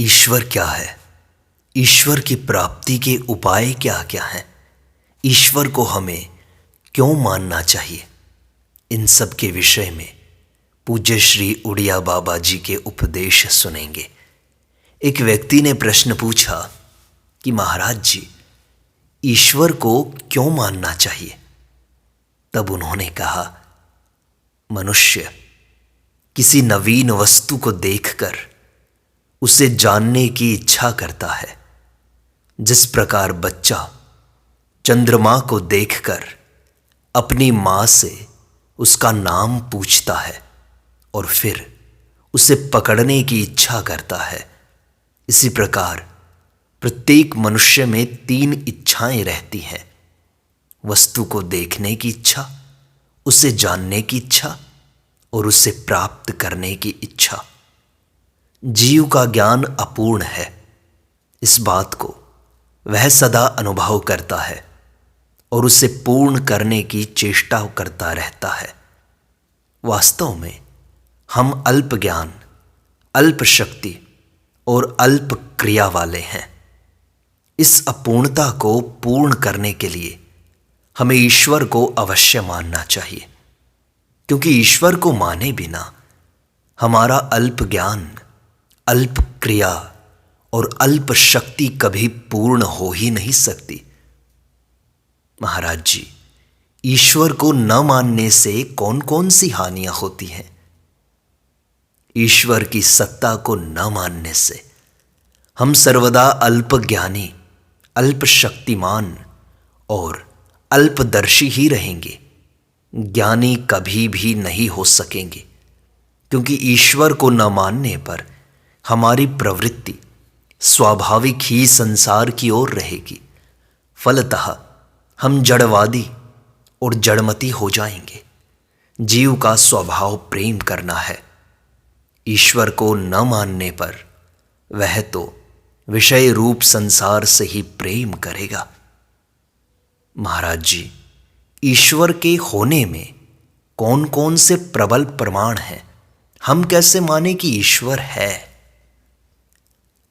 ईश्वर क्या है? ईश्वर की प्राप्ति के उपाय क्या क्या हैं? ईश्वर को हमें क्यों मानना चाहिए? इन सब के विषय में पूज्य श्री उड़िया बाबा जी के उपदेश सुनेंगे। एक व्यक्ति ने प्रश्न पूछा कि महाराज जी, ईश्वर को क्यों मानना चाहिए? तब उन्होंने कहा, मनुष्य किसी नवीन वस्तु को देखकर उसे जानने की इच्छा करता है। जिस प्रकार बच्चा चंद्रमा को देखकर अपनी माँ से उसका नाम पूछता है और फिर उसे पकड़ने की इच्छा करता है, इसी प्रकार प्रत्येक मनुष्य में 3 इच्छाएं रहती हैं। वस्तु को देखने की इच्छा, उसे जानने की इच्छा और उसे प्राप्त करने की इच्छा। जीव का ज्ञान अपूर्ण है, इस बात को वह सदा अनुभव करता है और उसे पूर्ण करने की चेष्टा करता रहता है। वास्तव में हम अल्प ज्ञान, अल्प शक्ति और अल्प क्रिया वाले हैं। इस अपूर्णता को पूर्ण करने के लिए हमें ईश्वर को अवश्य मानना चाहिए, क्योंकि ईश्वर को माने बिना हमारा अल्प ज्ञान, अल्प क्रिया और अल्प शक्ति कभी पूर्ण हो ही नहीं सकती। महाराज जी, ईश्वर को न मानने से कौन कौन सी हानियां होती हैं? ईश्वर की सत्ता को न मानने से हम सर्वदा अल्प ज्ञानी, अल्प शक्तिमान और अल्पदर्शी ही रहेंगे। ज्ञानी कभी भी नहीं हो सकेंगे, क्योंकि ईश्वर को न मानने पर हमारी प्रवृत्ति स्वाभाविक ही संसार की ओर रहेगी। फलतः हम जड़वादी और जड़मती हो जाएंगे। जीव का स्वभाव प्रेम करना है। ईश्वर को न मानने पर वह तो विषय रूप संसार से ही प्रेम करेगा। महाराज जी, ईश्वर के होने में कौन कौन से प्रबल प्रमाण हैं? हम कैसे माने कि ईश्वर है?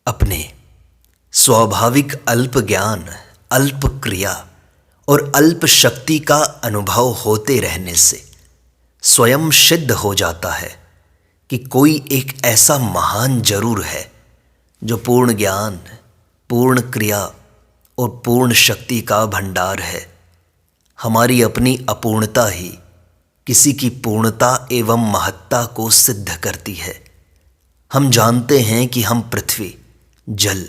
अपने स्वाभाविक अल्प ज्ञान, अल्प क्रिया और अल्प शक्ति का अनुभव होते रहने से स्वयं सिद्ध हो जाता है कि कोई एक ऐसा महान जरूर है जो पूर्ण ज्ञान, पूर्ण क्रिया और पूर्ण शक्ति का भंडार है। हमारी अपनी अपूर्णता ही किसी की पूर्णता एवं महत्ता को सिद्ध करती है। हम जानते हैं कि हम पृथ्वी, जल,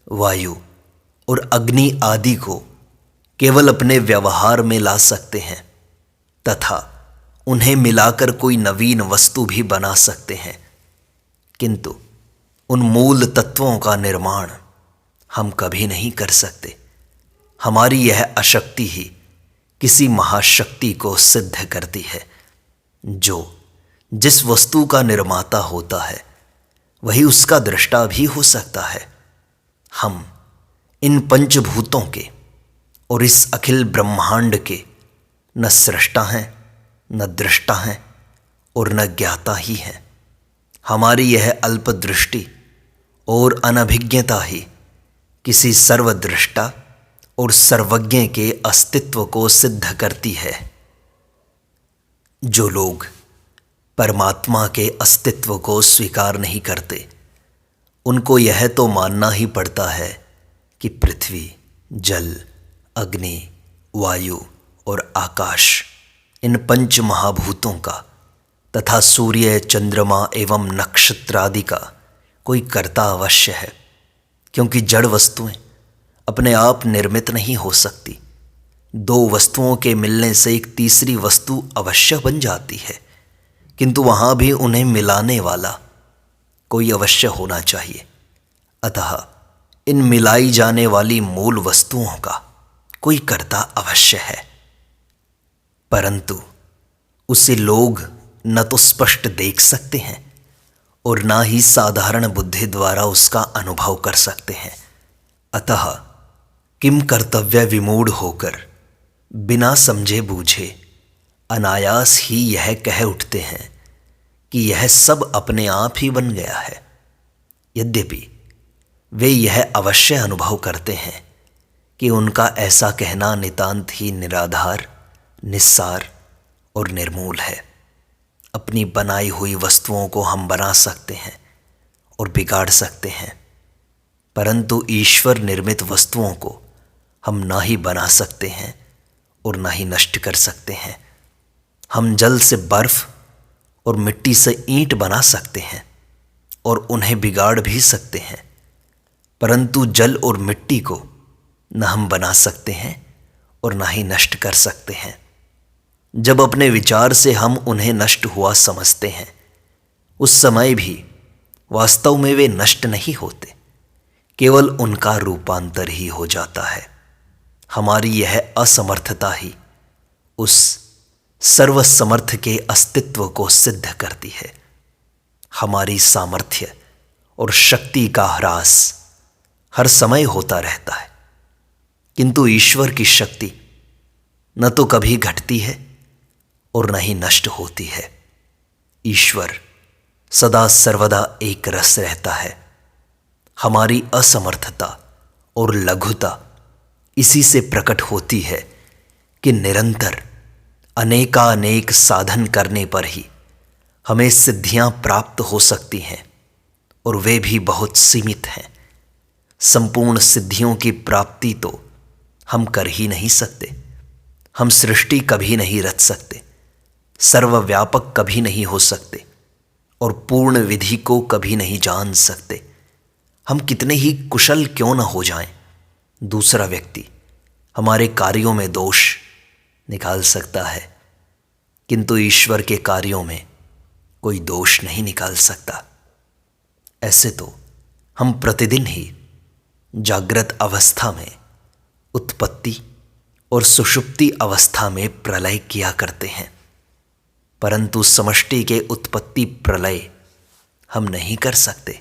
वायु और अग्नि आदि को केवल अपने व्यवहार में ला सकते हैं तथा उन्हें मिलाकर कोई नवीन वस्तु भी बना सकते हैं, किंतु उन मूल तत्वों का निर्माण हम कभी नहीं कर सकते। हमारी यह अशक्ति ही किसी महाशक्ति को सिद्ध करती है। जो जिस वस्तु का निर्माता होता है वही उसका दृष्टा भी हो सकता है। हम इन पंचभूतों के और इस अखिल ब्रह्मांड के न सृष्टा हैं, न दृष्टा हैं और न ज्ञाता ही हैं। हमारी यह अल्प दृष्टि और अनभिज्ञता ही किसी सर्वदृष्टा और सर्वज्ञ के अस्तित्व को सिद्ध करती है। जो लोग परमात्मा के अस्तित्व को स्वीकार नहीं करते, उनको यह तो मानना ही पड़ता है कि पृथ्वी, जल, अग्नि, वायु और आकाश, इन पंच महाभूतों का तथा सूर्य, चंद्रमा एवं नक्षत्र आदि का कोई कर्ता अवश्य है, क्योंकि जड़ वस्तुएं अपने आप निर्मित नहीं हो सकती। 2 वस्तुओं के मिलने से एक तीसरी वस्तु अवश्य बन जाती है, किंतु वहाँ भी उन्हें मिलाने वाला कोई अवश्य होना चाहिए। अतः इन मिलाई जाने वाली मूल वस्तुओं का कोई कर्ता अवश्य है, परंतु उसे लोग न तो स्पष्ट देख सकते हैं और ना ही साधारण बुद्धि द्वारा उसका अनुभव कर सकते हैं। अतः किम कर्तव्य विमूढ़ होकर बिना समझे बूझे अनायास ही यह कह उठते हैं कि यह सब अपने आप ही बन गया है। यद्यपि वे यह अवश्य अनुभव करते हैं कि उनका ऐसा कहना नितांत ही निराधार, निस्सार और निर्मूल है। अपनी बनाई हुई वस्तुओं को हम बना सकते हैं और बिगाड़ सकते हैं, परंतु ईश्वर निर्मित वस्तुओं को हम ना ही बना सकते हैं और ना ही नष्ट कर सकते हैं। हम जल से बर्फ और मिट्टी से ईंट बना सकते हैं और उन्हें बिगाड़ भी सकते हैं, परंतु जल और मिट्टी को न हम बना सकते हैं और ना ही नष्ट कर सकते हैं। जब अपने विचार से हम उन्हें नष्ट हुआ समझते हैं, उस समय भी वास्तव में वे नष्ट नहीं होते, केवल उनका रूपांतर ही हो जाता है। हमारी यह असमर्थता ही उस सर्वसमर्थ के अस्तित्व को सिद्ध करती है। हमारी सामर्थ्य और शक्ति का ह्रास हर समय होता रहता है, किंतु ईश्वर की शक्ति न तो कभी घटती है और न ही नष्ट होती है। ईश्वर सदा सर्वदा एक रस रहता है। हमारी असमर्थता और लघुता इसी से प्रकट होती है कि निरंतर अनेकानेक साधन करने पर ही हमें सिद्धियां प्राप्त हो सकती हैं, और वे भी बहुत सीमित हैं। संपूर्ण सिद्धियों की प्राप्ति तो हम कर ही नहीं सकते। हम सृष्टि कभी नहीं रच सकते, सर्वव्यापक कभी नहीं हो सकते और पूर्ण विधि को कभी नहीं जान सकते। हम कितने ही कुशल क्यों न हो जाएं, दूसरा व्यक्ति हमारे कार्यों में दोष निकाल सकता है, किंतु ईश्वर के कार्यों में कोई दोष नहीं निकाल सकता। ऐसे तो हम प्रतिदिन ही जागृत अवस्था में उत्पत्ति और सुषुप्ति अवस्था में प्रलय किया करते हैं, परंतु समष्टि के उत्पत्ति प्रलय हम नहीं कर सकते।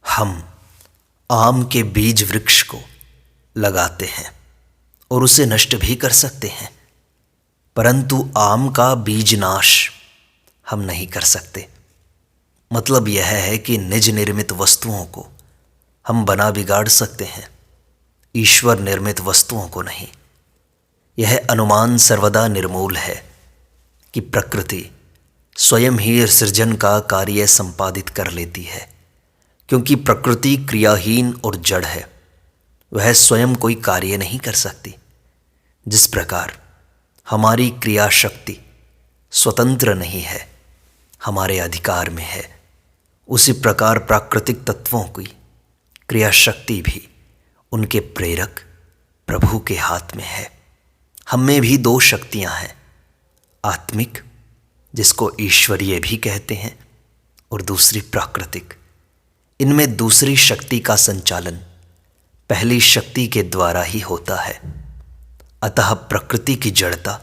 हम आम के बीज वृक्ष को लगाते हैं और उसे नष्ट भी कर सकते हैं, परंतु आम का बीज नाश हम नहीं कर सकते। मतलब यह है कि निज निर्मित वस्तुओं को हम बना बिगाड़ सकते हैं, ईश्वर निर्मित वस्तुओं को नहीं। यह अनुमान सर्वदा निर्मूल है कि प्रकृति स्वयं ही सृजन का कार्य संपादित कर लेती है, क्योंकि प्रकृति क्रियाहीन और जड़ है। वह स्वयं कोई कार्य नहीं कर सकती। जिस प्रकार हमारी क्रिया शक्ति स्वतंत्र नहीं है, हमारे अधिकार में है, उसी प्रकार प्राकृतिक तत्वों की क्रिया शक्ति भी उनके प्रेरक प्रभु के हाथ में है। हम में भी दो शक्तियां हैं, आत्मिक जिसको ईश्वरीय भी कहते हैं, और दूसरी प्राकृतिक। इनमें दूसरी शक्ति का संचालन पहली शक्ति के द्वारा ही होता है। अतः प्रकृति की जड़ता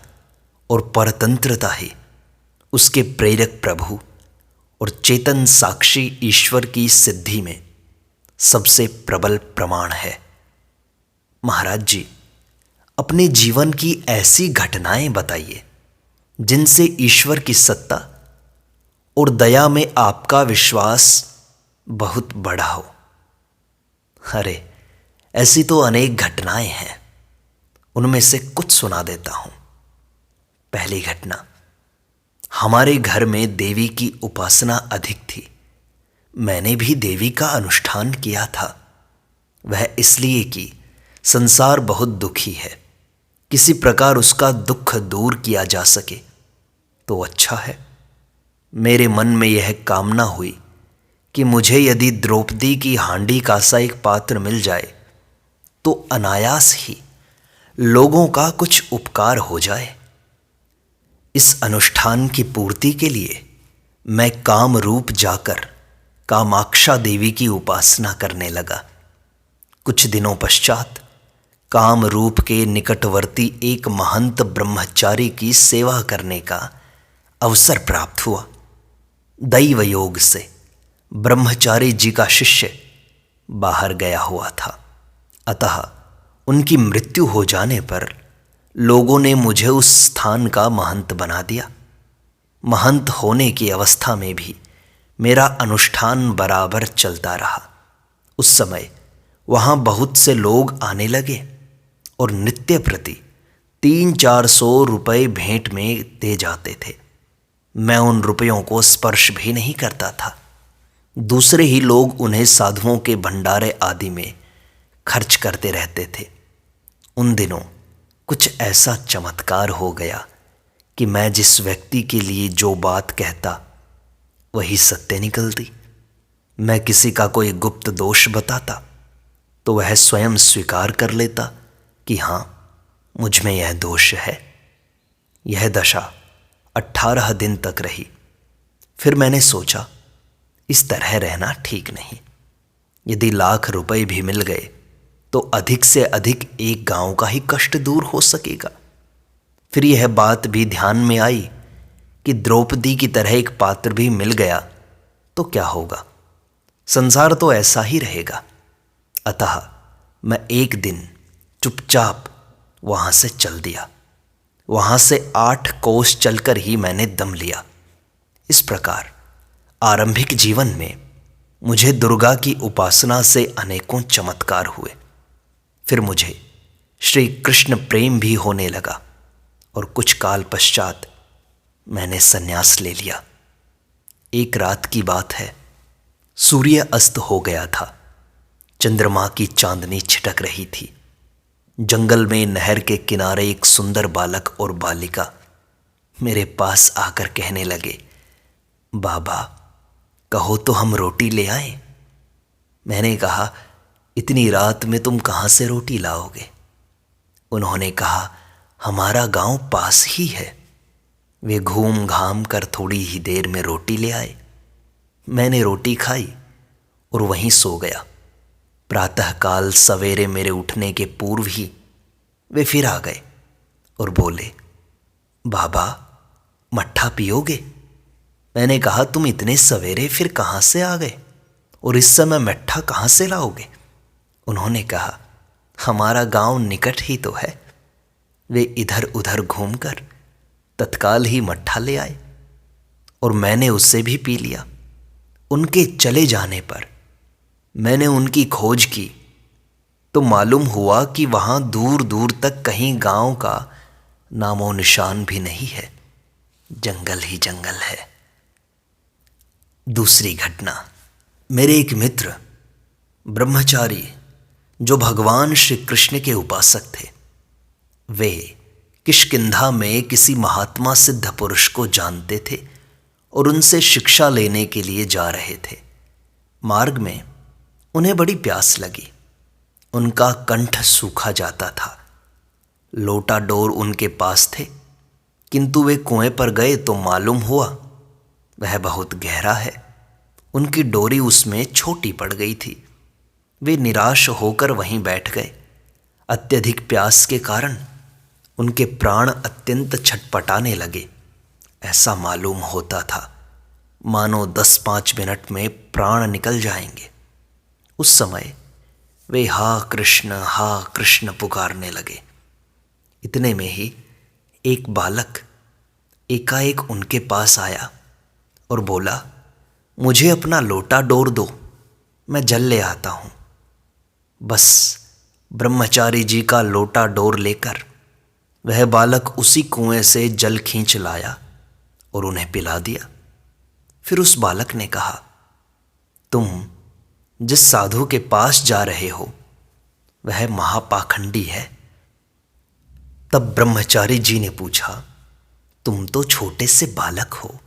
और परतंत्रता ही उसके प्रेरक प्रभु और चेतन साक्षी ईश्वर की सिद्धि में सबसे प्रबल प्रमाण है। महाराज जी, अपने जीवन की ऐसी घटनाएं बताइए जिनसे ईश्वर की सत्ता और दया में आपका विश्वास बहुत बड़ा हो। अरे, ऐसी तो अनेक घटनाएं हैं, उनमें से कुछ सुना देता हूं। पहली घटना, हमारे घर में देवी की उपासना अधिक थी। मैंने भी देवी का अनुष्ठान किया था। वह इसलिए कि संसार बहुत दुखी है, किसी प्रकार उसका दुख दूर किया जा सके तो अच्छा है। मेरे मन में यह कामना हुई कि मुझे यदि द्रौपदी की हांडी का सा एक पात्र मिल जाए तो अनायास ही लोगों का कुछ उपकार हो जाए। इस अनुष्ठान की पूर्ति के लिए मैं काम रूप जाकर कामाक्षा देवी की उपासना करने लगा। कुछ दिनों पश्चात काम रूप के निकटवर्ती एक महंत ब्रह्मचारी की सेवा करने का अवसर प्राप्त हुआ। दैव योग से ब्रह्मचारी जी का शिष्य बाहर गया हुआ था, अतः उनकी मृत्यु हो जाने पर लोगों ने मुझे उस स्थान का महंत बना दिया। महंत होने की अवस्था में भी मेरा अनुष्ठान बराबर चलता रहा उस समय वहां बहुत से लोग आने लगे और नित्य प्रति 300-400 रुपये भेंट में दे जाते थे। मैं उन रुपयों को स्पर्श भी नहीं करता था। दूसरे ही लोग उन्हें साधुओं के भंडारे आदि में खर्च करते रहते थे। उन दिनों कुछ ऐसा चमत्कार हो गया कि मैं जिस व्यक्ति के लिए जो बात कहता वही सत्य निकलती। मैं किसी का कोई गुप्त दोष बताता तो वह स्वयं स्वीकार कर लेता कि हाँ, मुझ में यह दोष है। यह दशा 18 दिन तक रही। फिर मैंने सोचा, इस तरह रहना ठीक नहीं। यदि लाख रुपए भी मिल गए तो अधिक से अधिक एक गांव का ही कष्ट दूर हो सकेगा। फिर यह बात भी ध्यान में आई कि द्रौपदी की तरह एक पात्र भी मिल गया तो क्या होगा, संसार तो ऐसा ही रहेगा। अतः मैं एक दिन चुपचाप वहां से चल दिया। वहां से 8 कोस चलकर ही मैंने दम लिया। इस प्रकार आरंभिक जीवन में मुझे दुर्गा की उपासना से अनेकों चमत्कार हुए। फिर मुझे श्री कृष्ण प्रेम भी होने लगा और कुछ काल पश्चात मैंने संन्यास ले लिया। एक रात की बात है, सूर्य अस्त हो गया था। चंद्रमा की चांदनी छिटक रही थी। जंगल में नहर के किनारे एक सुंदर बालक और बालिका मेरे पास आकर कहने लगे, बाबा कहो तो हम रोटी ले आए। मैंने कहा, इतनी रात में तुम कहाँ से रोटी लाओगे? उन्होंने कहा, हमारा गांव पास ही है। वे घूम घाम कर थोड़ी ही देर में रोटी ले आए। मैंने रोटी खाई और वहीं सो गया। प्रातःकाल सवेरे मेरे उठने के पूर्व ही वे फिर आ गए और बोले, बाबा मट्ठा पियोगे? मैंने कहा, तुम इतने सवेरे फिर कहाँ से आ गए और इस समय मट्ठा कहाँ से लाओगे? उन्होंने कहा, हमारा गांव निकट ही तो है। वे इधर उधर घूमकर तत्काल ही मट्ठा ले आए और मैंने उससे भी पी लिया। उनके चले जाने पर मैंने उनकी खोज की तो मालूम हुआ कि वहां दूर दूर तक कहीं गांव का नामो निशान भी नहीं है। जंगल ही जंगल है। दूसरी घटना, मेरे एक मित्र ब्रह्मचारी जो भगवान श्री कृष्ण के उपासक थे, वे किष्किंधा में किसी महात्मा सिद्ध पुरुष को जानते थे और उनसे शिक्षा लेने के लिए जा रहे थे। मार्ग में उन्हें बड़ी प्यास लगी। उनका कंठ सूखा जाता था। लोटा डोर उनके पास थे, किंतु वे कुएं पर गए तो मालूम हुआ वह बहुत गहरा है। उनकी डोरी उसमें छोटी पड़ गई थी। वे निराश होकर वहीं बैठ गए। अत्यधिक प्यास के कारण उनके प्राण अत्यंत छटपटाने लगे। ऐसा मालूम होता था मानो 10-5 मिनट में प्राण निकल जाएंगे। उस समय वे हा कृष्ण पुकारने लगे। इतने में ही एक बालक एकाएक उनके पास आया और बोला, मुझे अपना लोटा डोर दो, मैं जल ले आता हूं। बस ब्रह्मचारी जी का लोटा डोर लेकर वह बालक उसी कुएं से जल खींच लाया और उन्हें पिला दिया। फिर उस बालक ने कहा, तुम जिस साधु के पास जा रहे हो वह महापाखंडी है। तब ब्रह्मचारी जी ने पूछा, तुम तो छोटे से बालक हो,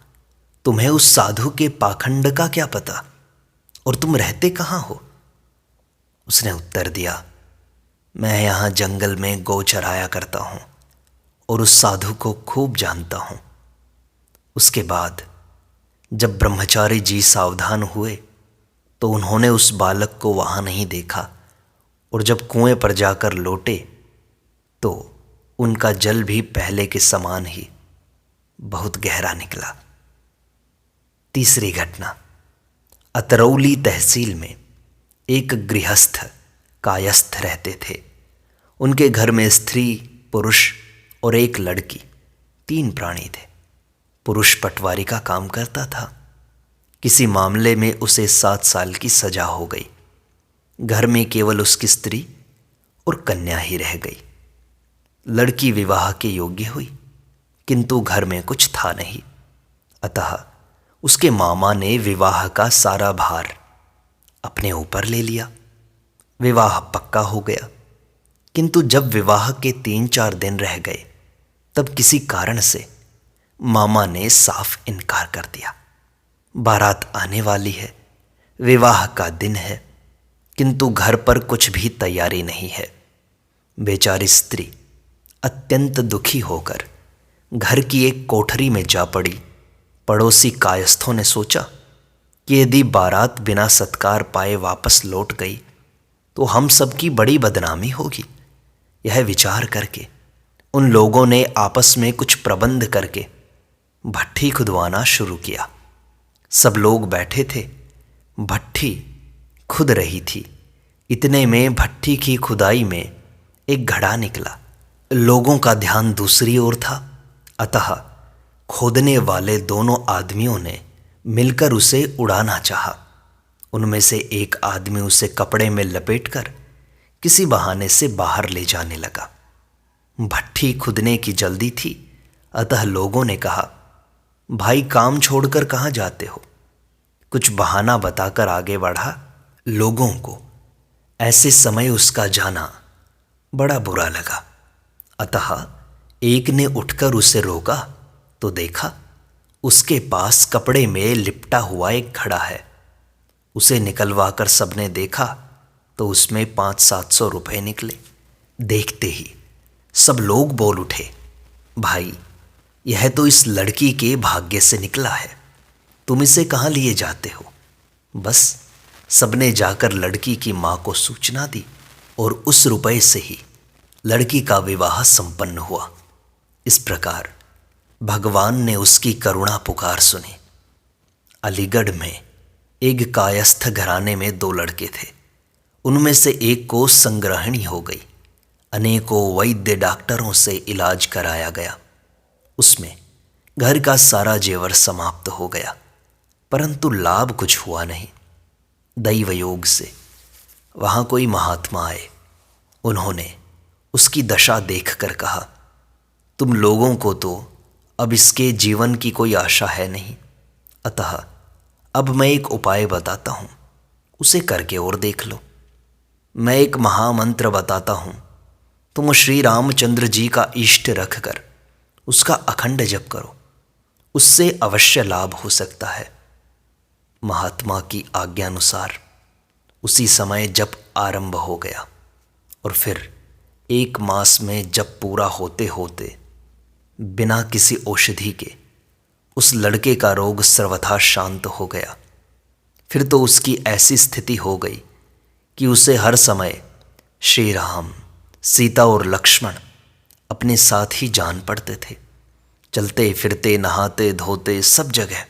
तुम्हें उस साधु के पाखंड का क्या पता, और तुम रहते कहाँ हो? उसने उत्तर दिया, मैं यहाँ जंगल में गौ चराया करता हूँ और उस साधु को खूब जानता हूँ। उसके बाद जब ब्रह्मचारी जी सावधान हुए तो उन्होंने उस बालक को वहाँ नहीं देखा और जब कुएं पर जाकर लौटे तो उनका जल भी पहले के समान ही बहुत गहरा निकला। तीसरी घटना, अतरौली तहसील में एक गृहस्थ कायस्थ रहते थे। उनके घर में स्त्री, पुरुष और एक लड़की, 3 प्राणी थे। पुरुष पटवारी का काम करता था। किसी मामले में उसे 7 साल की सजा हो गई। घर में केवल उसकी स्त्री और कन्या ही रह गई। लड़की विवाह के योग्य हुई, किंतु घर में कुछ था नहीं। अतः उसके मामा ने विवाह का सारा भार अपने ऊपर ले लिया। विवाह पक्का हो गया, किंतु जब विवाह के 3-4 दिन रह गए तब किसी कारण से मामा ने साफ इनकार कर दिया। बारात आने वाली है, विवाह का दिन है, किंतु घर पर कुछ भी तैयारी नहीं है। बेचारी स्त्री अत्यंत दुखी होकर घर की एक कोठरी में जा पड़ी। पड़ोसी कायस्थों ने सोचा कि यदि बारात बिना सत्कार पाए वापस लौट गई तो हम सबकी बड़ी बदनामी होगी। यह विचार करके उन लोगों ने आपस में कुछ प्रबंध करके भट्ठी खुदवाना शुरू किया। सब लोग बैठे थे, भट्ठी खुद रही थी। इतने में भट्ठी की खुदाई में एक घड़ा निकला। लोगों का ध्यान दूसरी ओर था, अतः खोदने वाले दोनों आदमियों ने मिलकर उसे उड़ाना चाहा। उनमें से एक आदमी उसे कपड़े में लपेटकर किसी बहाने से बाहर ले जाने लगा। भट्ठी खुदने की जल्दी थी, अतः लोगों ने कहा, भाई काम छोड़कर कहाँ जाते हो? कुछ बहाना बताकर आगे बढ़ा। लोगों को ऐसे समय उसका जाना बड़ा बुरा लगा, अतः एक ने उठकर उसे रोका तो देखा उसके पास कपड़े में लिपटा हुआ एक घड़ा है। उसे निकलवाकर सबने देखा तो उसमें 500-700 रुपये निकले। देखते ही सब लोग बोल उठे, भाई यह तो इस लड़की के भाग्य से निकला है, तुम इसे कहाँ लिए जाते हो? बस सबने जाकर लड़की की माँ को सूचना दी और उस रुपए से ही लड़की का विवाह संपन्न हुआ। इस प्रकार भगवान ने उसकी करुणा पुकार सुनी। अलीगढ़ में एक कायस्थ घराने में 2 लड़के थे। उनमें से एक को संग्रहणी हो गई। अनेकों वैद्य डॉक्टरों से इलाज कराया गया। उसमें घर का सारा जेवर समाप्त हो गया, परंतु लाभ कुछ हुआ नहीं। दैव योग से वहाँ कोई महात्मा आए। उन्होंने उसकी दशा देखकर कहा, तुम लोगों को तो अब इसके जीवन की कोई आशा है नहीं, अतः अब मैं एक उपाय बताता हूँ, उसे करके और देख लो। मैं एक महामंत्र बताता हूँ, तुम श्री रामचंद्र जी का इष्ट रखकर उसका अखंड जप करो, उससे अवश्य लाभ हो सकता है। महात्मा की आज्ञानुसार उसी समय जप आरंभ हो गया और फिर 1 मास में जप पूरा होते होते बिना किसी औषधि के उस लड़के का रोग सर्वथा शांत हो गया। फिर तो उसकी ऐसी स्थिति हो गई कि उसे हर समय श्री राम, सीता और लक्ष्मण अपने साथ ही जान पड़ते थे। चलते फिरते, नहाते धोते सब जगह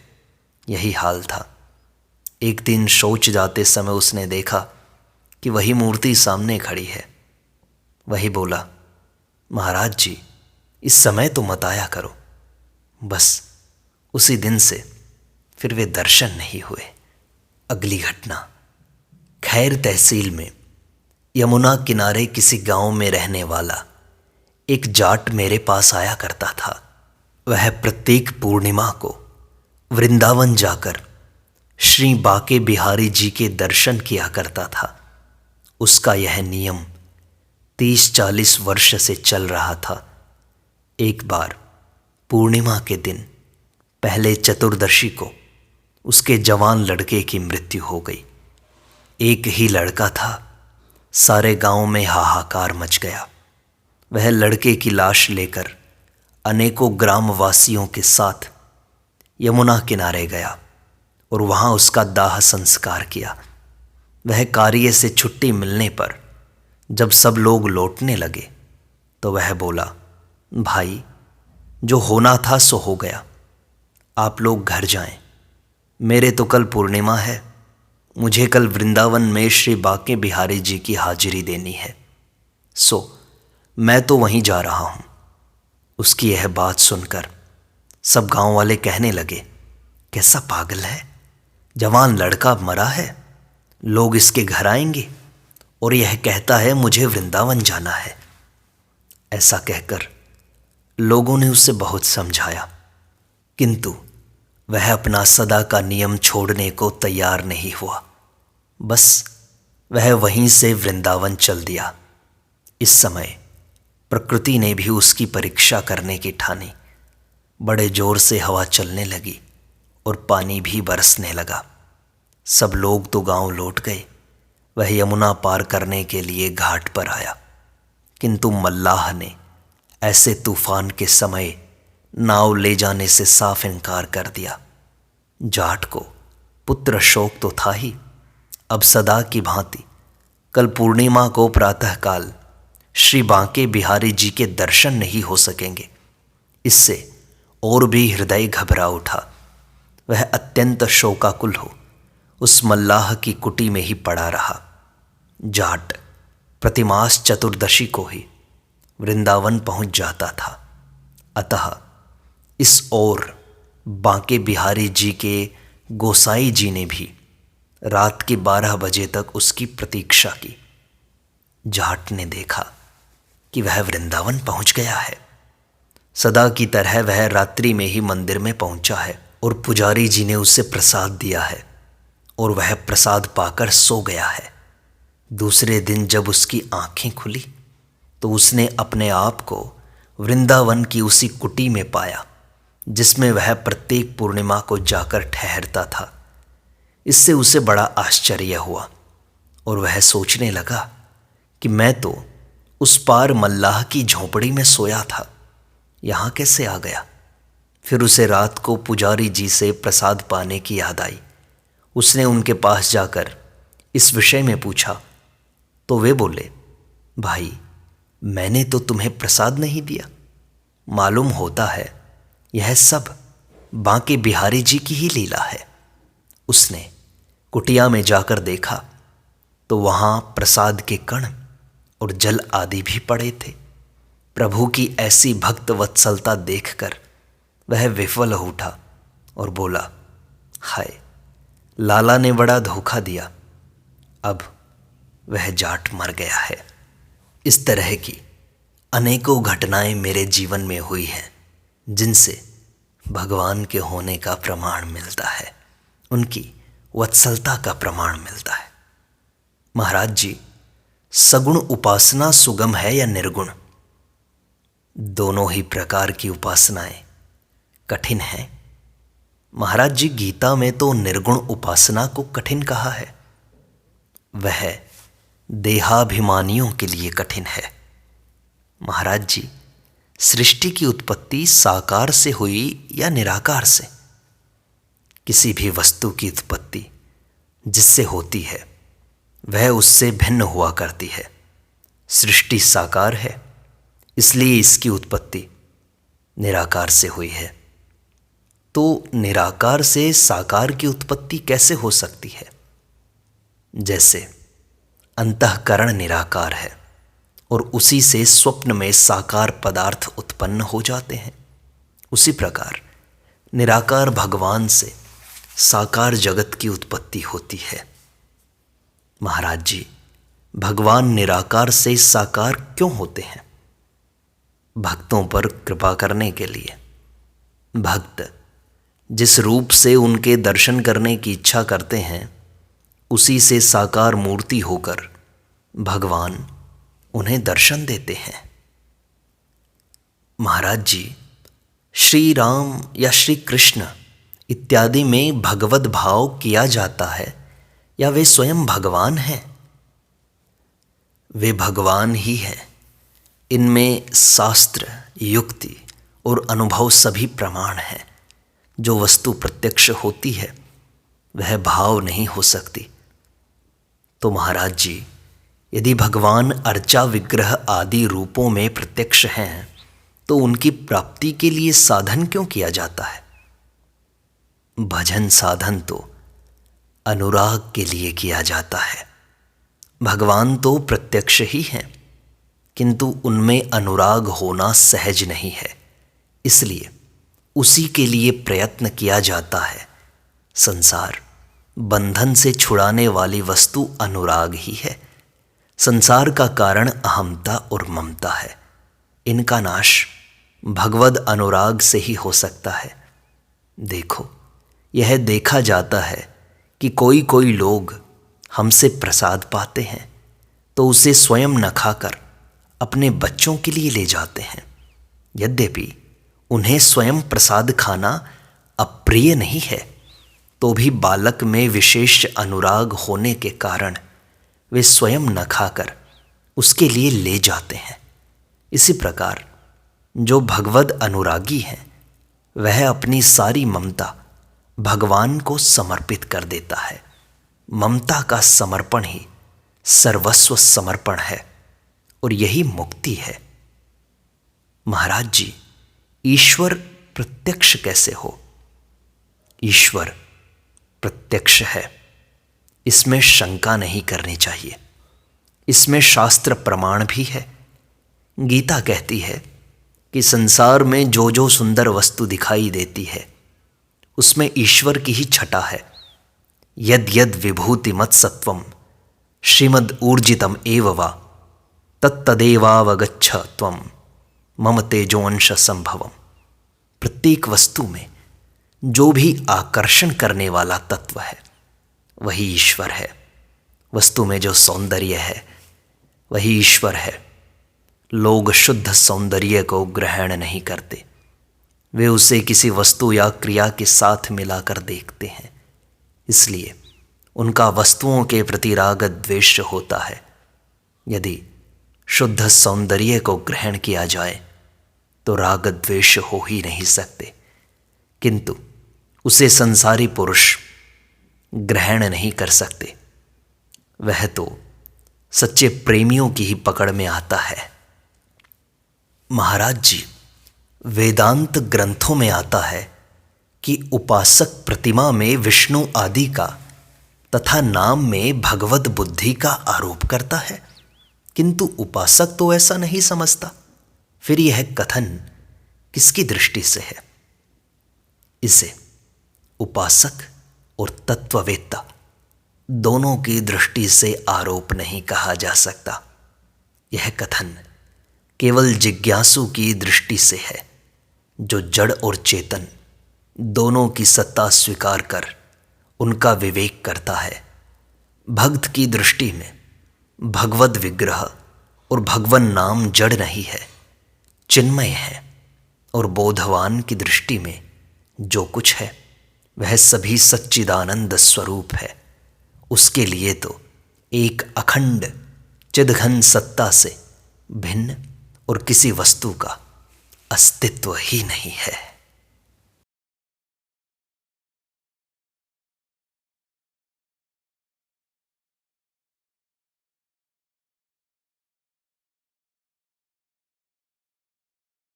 यही हाल था। एक दिन शौच जाते समय उसने देखा कि वही मूर्ति सामने खड़ी है। वही बोला, महाराज जी इस समय तो मत आया करो। बस उसी दिन से फिर वे दर्शन नहीं हुए। अगली घटना, खैर तहसील में यमुना किनारे किसी गांव में रहने वाला एक जाट मेरे पास आया करता था। वह प्रत्येक पूर्णिमा को वृंदावन जाकर श्री बाके बिहारी जी के दर्शन किया करता था। उसका यह नियम 30-40 वर्ष से चल रहा था। एक बार पूर्णिमा के दिन पहले चतुर्दशी को उसके जवान लड़के की मृत्यु हो गई। एक ही लड़का था। सारे गांव में हाहाकार मच गया। वह लड़के की लाश लेकर अनेकों ग्रामवासियों के साथ यमुना किनारे गया और वहां उसका दाह संस्कार किया। वह कार्य से छुट्टी मिलने पर जब सब लोग लौटने लगे तो वह बोला, भाई जो होना था सो हो गया, आप लोग घर जाएं। मेरे तो कल पूर्णिमा है, मुझे कल वृंदावन में श्री बाके बिहारी जी की हाजिरी देनी है, सो मैं तो वहीं जा रहा हूँ। उसकी यह बात सुनकर सब गांव वाले कहने लगे, कैसा पागल है, जवान लड़का मरा है, लोग इसके घर आएंगे, और यह कहता है मुझे वृंदावन जाना है। ऐसा कहकर लोगों ने उसे बहुत समझाया, किंतु वह अपना सदा का नियम छोड़ने को तैयार नहीं हुआ। बस वह वहीं से वृंदावन चल दिया। इस समय प्रकृति ने भी उसकी परीक्षा करने की ठानी। बड़े जोर से हवा चलने लगी और पानी भी बरसने लगा। सब लोग तो गांव लौट गए। वह यमुना पार करने के लिए घाट पर आया, किंतु मल्लाह ने ऐसे तूफान के समय नाव ले जाने से साफ इनकार कर दिया। जाट को पुत्र शोक तो था ही, अब सदा की भांति कल पूर्णिमा को प्रातःकाल श्री बांके बिहारी जी के दर्शन नहीं हो सकेंगे। इससे और भी हृदय घबरा उठा। वह अत्यंत शोकाकुल हो उस मल्लाह की कुटी में ही पड़ा रहा। जाट प्रतिमास चतुर्दशी को ही वृंदावन पहुंच जाता था। अतः इस ओर बांके बिहारी जी के गोसाई जी ने भी रात के 12 बजे तक उसकी प्रतीक्षा की। जाट ने देखा कि वह वृंदावन पहुंच गया है। सदा की तरह वह रात्रि में ही मंदिर में पहुंचा है और पुजारी जी ने उसे प्रसाद दिया है और वह प्रसाद पाकर सो गया है। दूसरे दिन जब उसकी आंखें खुली तो उसने अपने आप को वृंदावन की उसी कुटी में पाया जिसमें वह प्रत्येक पूर्णिमा को जाकर ठहरता था। इससे उसे बड़ा आश्चर्य हुआ और वह सोचने लगा कि मैं तो उस पार मल्लाह की झोंपड़ी में सोया था, यहाँ कैसे आ गया। फिर उसे रात को पुजारी जी से प्रसाद पाने की याद आई। उसने उनके पास जाकर इस विषय में पूछा तो वे बोले, भाई मैंने तो तुम्हें प्रसाद नहीं दिया। मालूम होता है यह सब बांके बिहारी जी की ही लीला है। उसने कुटिया में जाकर देखा तो वहाँ प्रसाद के कण और जल आदि भी पड़े थे। प्रभु की ऐसी भक्त वत्सलता देखकर वह विफल हो उठा और बोला, हाय लाला ने बड़ा धोखा दिया, अब वह जाट मर गया है। इस तरह की अनेकों घटनाएं मेरे जीवन में हुई हैं जिनसे भगवान के होने का प्रमाण मिलता है, उनकी वत्सलता का प्रमाण मिलता है। महाराज जी, सगुण उपासना सुगम है या निर्गुण? दोनों ही प्रकार की उपासनाएं कठिन हैं। महाराज जी, गीता में तो निर्गुण उपासना को कठिन कहा है। वह देहाभिमानियों के लिए कठिन है। महाराज जी, सृष्टि की उत्पत्ति साकार से हुई या निराकार से? किसी भी वस्तु की उत्पत्ति जिससे होती है वह उससे भिन्न हुआ करती है। सृष्टि साकार है, इसलिए इसकी उत्पत्ति निराकार से हुई है। तो निराकार से साकार की उत्पत्ति कैसे हो सकती है? जैसे अंतःकरण निराकार है और उसी से स्वप्न में साकार पदार्थ उत्पन्न हो जाते हैं, उसी प्रकार निराकार भगवान से साकार जगत की उत्पत्ति होती है। महाराज जी, भगवान निराकार से साकार क्यों होते हैं? भक्तों पर कृपा करने के लिए। भक्त जिस रूप से उनके दर्शन करने की इच्छा करते हैं उसी से साकार मूर्ति होकर भगवान उन्हें दर्शन देते हैं। महाराज जी, श्री राम या श्री कृष्ण इत्यादि में भगवत भाव किया जाता है या वे स्वयं भगवान हैं? वे भगवान ही हैं। इनमें शास्त्र, युक्ति और अनुभव सभी प्रमाण हैं। जो वस्तु प्रत्यक्ष होती है वह भाव नहीं हो सकती। तो महाराज जी, यदि भगवान अर्चा विग्रह आदि रूपों में प्रत्यक्ष हैं तो उनकी प्राप्ति के लिए साधन क्यों किया जाता है? भजन साधन तो अनुराग के लिए किया जाता है। भगवान तो प्रत्यक्ष ही हैं, किंतु उनमें अनुराग होना सहज नहीं है, इसलिए उसी के लिए प्रयत्न किया जाता है। संसार बंधन से छुड़ाने वाली वस्तु अनुराग ही है। संसार का कारण अहमता और ममता है। इनका नाश भगवद अनुराग से ही हो सकता है। देखो, यह देखा जाता है कि कोई कोई लोग हमसे प्रसाद पाते हैं तो उसे स्वयं न खाकर अपने बच्चों के लिए ले जाते हैं। यद्यपि उन्हें स्वयं प्रसाद खाना अप्रिय नहीं है, तो भी बालक में विशेष अनुराग होने के कारण वे स्वयं न खाकर उसके लिए ले जाते हैं। इसी प्रकार जो भगवद अनुरागी हैं, वह अपनी सारी ममता भगवान को समर्पित कर देता है। ममता का समर्पण ही सर्वस्व समर्पण है और यही मुक्ति है। महाराज जी, ईश्वर प्रत्यक्ष कैसे हो? ईश्वर प्रत्यक्ष है, इसमें शंका नहीं करनी चाहिए। इसमें शास्त्र प्रमाण भी है। गीता कहती है कि संसार में जो जो सुंदर वस्तु दिखाई देती है उसमें ईश्वर की ही छटा है। यद यद विभूति मत सत्वम श्रीमद ऊर्जितम एव वा तत्तदेवावगच्छ त्वम मम तेजोंश संभवम। प्रत्येक वस्तु में जो भी आकर्षण करने वाला तत्व है वही ईश्वर है। वस्तु में जो सौंदर्य है वही ईश्वर है। लोग शुद्ध सौंदर्य को ग्रहण नहीं करते, वे उसे किसी वस्तु या क्रिया के साथ मिलाकर देखते हैं। इसलिए उनका वस्तुओं के प्रति राग द्वेष होता है। यदि शुद्ध सौंदर्य को ग्रहण किया जाए तो राग द्वेष हो ही नहीं सकते, किंतु उसे संसारी पुरुष ग्रहण नहीं कर सकते। वह तो सच्चे प्रेमियों की ही पकड़ में आता है। महाराज जी, वेदांत ग्रंथों में आता है कि उपासक प्रतिमा में विष्णु आदि का तथा नाम में भगवत बुद्धि का आरोप करता है, किंतु उपासक तो ऐसा नहीं समझता। फिर यह कथन किसकी दृष्टि से है? इसे उपासक और तत्ववेत्ता दोनों की दृष्टि से आरोप नहीं कहा जा सकता। यह कथन केवल जिज्ञासु की दृष्टि से है, जो जड़ और चेतन दोनों की सत्ता स्वीकार कर उनका विवेक करता है। भक्त की दृष्टि में भगवद विग्रह और भगवन नाम जड़ नहीं है, चिन्मय है, और बोधवान की दृष्टि में जो कुछ है वह सभी सच्चिदानंद स्वरूप है। उसके लिए तो एक अखंड चिदघन सत्ता से भिन्न और किसी वस्तु का अस्तित्व ही नहीं है।